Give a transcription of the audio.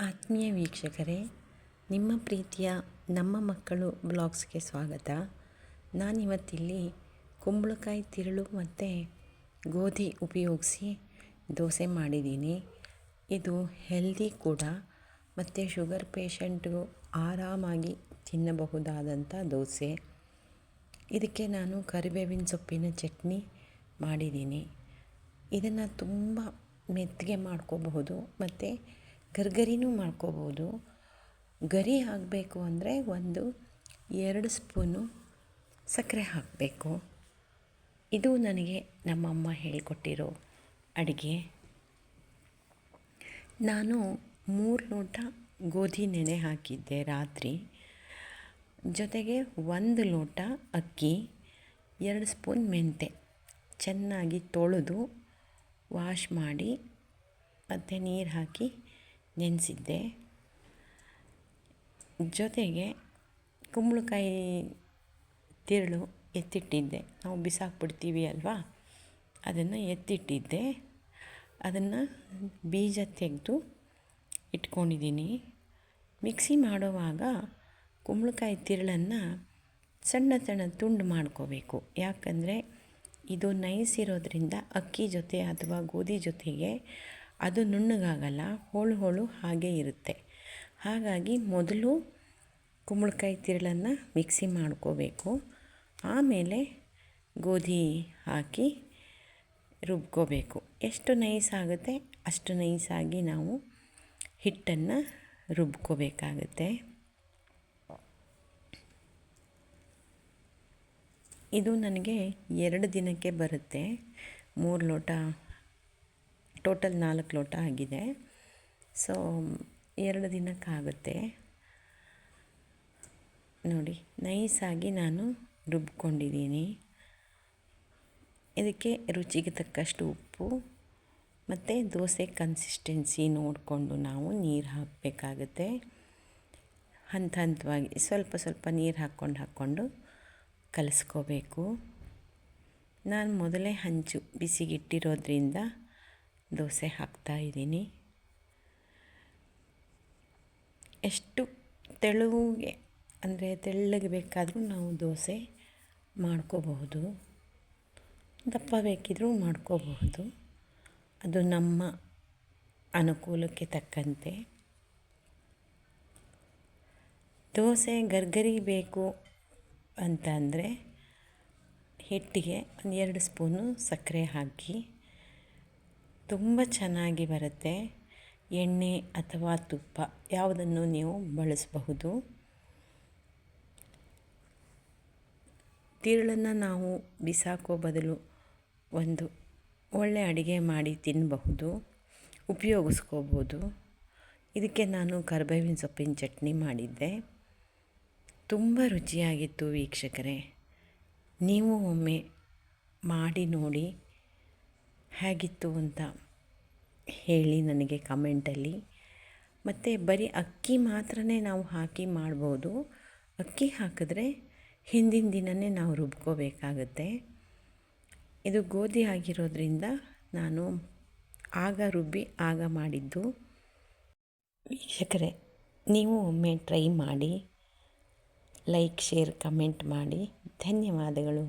ಆತ್ಮೀಯ ವೀಕ್ಷಕರೇ, ನಿಮ್ಮ ಪ್ರೀತಿಯ ನಮ್ಮ ಮಕ್ಕಳು ಬ್ಲಾಗ್ಸ್ಗೆ ಸ್ವಾಗತ. ನಾನಿವತ್ತಿಲ್ಲಿ ಕುಂಬಳಕಾಯಿ ತಿರುಳು ಮತ್ತು ಗೋಧಿ ಉಪಯೋಗಿಸಿ ದೋಸೆ ಮಾಡಿದ್ದೀನಿ. ಇದು ಹೆಲ್ದಿ ಕೂಡ ಮತ್ತು ಶುಗರ್ ಪೇಷಂಟ್ಗೂ ಆರಾಮಾಗಿ ತಿನ್ನಬಹುದಾದಂಥ ದೋಸೆ. ಇದಕ್ಕೆ ನಾನು ಕರಿಬೇವಿನ ಸೊಪ್ಪಿನ ಚಟ್ನಿ ಮಾಡಿದ್ದೀನಿ. ಇದನ್ನು ತುಂಬ ಮೆತ್ತಗೆ ಮಾಡ್ಕೋಬಹುದು ಮತ್ತು ಗರಿಗರಿನೂ ಮಾಡ್ಕೋಬೋದು. ಗರಿ ಹಾಕಬೇಕು ಅಂದರೆ 2 ಸ್ಪೂನು ಸಕ್ಕರೆ ಹಾಕಬೇಕು. ಇದು ನನಗೆ ನಮ್ಮಮ್ಮ ಹೇಳಿಕೊಟ್ಟಿರೋ ಅಡುಗೆ. ನಾನು 3 ಲೋಟ ಗೋಧಿ ನೆನೆ ಹಾಕಿದ್ದೆ ರಾತ್ರಿ. ಜೊತೆಗೆ 1 ಲೋಟ ಅಕ್ಕಿ, 2 ಸ್ಪೂನ್ ಮೆಂತೆ ಚೆನ್ನಾಗಿ ತೊಳೆದು ವಾಶ್ ಮಾಡಿ ಮತ್ತು ನೀರು ಹಾಕಿ ನೆನೆಸಿದ್ದೆ. ಜೊತೆಗೆ ಕುಂಬಳಕಾಯಿ ತಿರುಳು ಎತ್ತಿಟ್ಟಿದ್ದೆ. ನಾವು ಬಿಸಾಕ್ಬಿಡ್ತೀವಿ ಅಲ್ವಾ, ಅದನ್ನು ಎತ್ತಿಟ್ಟಿದ್ದೆ. ಅದನ್ನು ಬೀಜ ತೆಗೆದು ಇಟ್ಕೊಂಡಿದ್ದೀನಿ. ಮಿಕ್ಸಿ ಮಾಡುವಾಗ ಕುಂಬಳಕಾಯಿ ತಿರುಳನ್ನು ಸಣ್ಣ ಸಣ್ಣ ತುಂಡು ಮಾಡ್ಕೋಬೇಕು. ಯಾಕಂದರೆ ಇದು ನೈಸ್ ಇರೋದ್ರಿಂದ ಅಕ್ಕಿ ಜೊತೆ ಅಥವಾ ಗೋಧಿ ಜೊತೆಗೆ ಅದು ನುಣ್ಣಗಾಗಲ್ಲ, ಹೋಳು ಹೋಳು ಹಾಗೇ ಇರುತ್ತೆ. ಹಾಗಾಗಿ ಮೊದಲು ಕುಂಬಳಕಾಯಿ ತಿರುಳನ್ನು ಮಿಕ್ಸಿ ಮಾಡ್ಕೋಬೇಕು. ಆಮೇಲೆ ಗೋಧಿ ಹಾಕಿ ರುಬ್ಕೋಬೇಕು. ಎಷ್ಟು ನೈಸ್ ಆಗುತ್ತೆ ಅಷ್ಟು ನೈಸಾಗಿ ನಾವು ಹಿಟ್ಟನ್ನು ರುಬ್ಕೋಬೇಕಾಗುತ್ತೆ. ಇದು ನನಗೆ 2 ದಿನಕ್ಕೆ ಬರುತ್ತೆ. 3 ಲೋಟ, ಟೋಟಲ್ 4 ಲೋಟ ಆಗಿದೆ. ಸೊ 2 ದಿನಕ್ಕಾಗುತ್ತೆ. ನೋಡಿ, ನೈಸಾಗಿ ನಾನು ರುಬ್ಕೊಂಡಿದ್ದೀನಿ. ಇದಕ್ಕೆ ರುಚಿಗೆ ತಕ್ಕಷ್ಟು ಉಪ್ಪು ಮತ್ತು ದೋಸೆ ಕನ್ಸಿಸ್ಟೆನ್ಸಿ ನೋಡಿಕೊಂಡು ನಾವು ನೀರು ಹಾಕಬೇಕಾಗುತ್ತೆ. ಹಂತ ಹಂತವಾಗಿ ಸ್ವಲ್ಪ ಸ್ವಲ್ಪ ನೀರು ಹಾಕ್ಕೊಂಡು ಕಲಿಸ್ಕೋಬೇಕು. ನಾನು ಮೊದಲೇ ಹಂಚು ಬಿಸಿಗಿಟ್ಟಿರೋದ್ರಿಂದ ದೋಸೆ ಹಾಕ್ತಾಯಿದ್ದೀನಿ. ಎಷ್ಟು ತೆಳುಗೆ ಅಂದರೆ ತೆಳ್ಳಗೆ ಬೇಕಾದರೂ ನಾವು ದೋಸೆ ಮಾಡ್ಕೋಬಹುದು, ದಪ್ಪ ಬೇಕಿದ್ರೂ ಮಾಡ್ಕೋಬಹುದು. ಅದು ನಮ್ಮ ಅನುಕೂಲಕ್ಕೆ ತಕ್ಕಂತೆ. ದೋಸೆ ಗರ್ಗರಿ ಬೇಕು ಅಂತ ಅಂದರೆ ಹಿಟ್ಟಿಗೆ 2 ಸ್ಪೂನು ಸಕ್ಕರೆ ಹಾಕಿ ತುಂಬ ಚೆನ್ನಾಗಿ ಬರುತ್ತೆ. ಎಣ್ಣೆ ಅಥವಾ ತುಪ್ಪ ಯಾವುದನ್ನು ನೀವು ಬಳಸಬಹುದು. ತಿರುಳನ್ನು ನಾವು ಬಿಸಾಕೋ ಬದಲು ಒಂದು ಒಳ್ಳೆ ಅಡುಗೆ ಮಾಡಿ ತಿನ್ನಬಹುದು, ಉಪಯೋಗಿಸ್ಕೋಬೋದು. ಇದಕ್ಕೆ ನಾನು ಕರಿಬೇವಿನ ಸೊಪ್ಪಿನ ಚಟ್ನಿ ಮಾಡಿದ್ದೆ. ತುಂಬ ರುಚಿಯಾಗಿತ್ತು ವೀಕ್ಷಕರೇ. ನೀವು ಒಮ್ಮೆ ಮಾಡಿ ನೋಡಿ ಹೇಗಿತ್ತು ಅಂತ ಹೇಳಿ ನನಗೆ ಕಮೆಂಟಲ್ಲಿ. ಮತ್ತು ಬರೀ ಅಕ್ಕಿ ಮಾತ್ರನೇ ನಾವು ಹಾಕಿ ಮಾಡ್ಬೋದು. ಅಕ್ಕಿ ಹಾಕಿದ್ರೆ ಹಿಂದಿನ ದಿನವೇ ನಾವು ರುಬ್ಕೋಬೇಕಾಗುತ್ತೆ. ಇದು ಗೋಧಿ ಆಗಿರೋದ್ರಿಂದ ನಾನು ಆಗ ರುಬ್ಬಿ ಆಗ ಮಾಡಿದ್ದು. ವೀಕ್ಷಕರೇ, ನೀವು ಒಮ್ಮೆ ಟ್ರೈ ಮಾಡಿ, ಲೈಕ್, ಶೇರ್, ಕಮೆಂಟ್ ಮಾಡಿ. ಧನ್ಯವಾದಗಳು.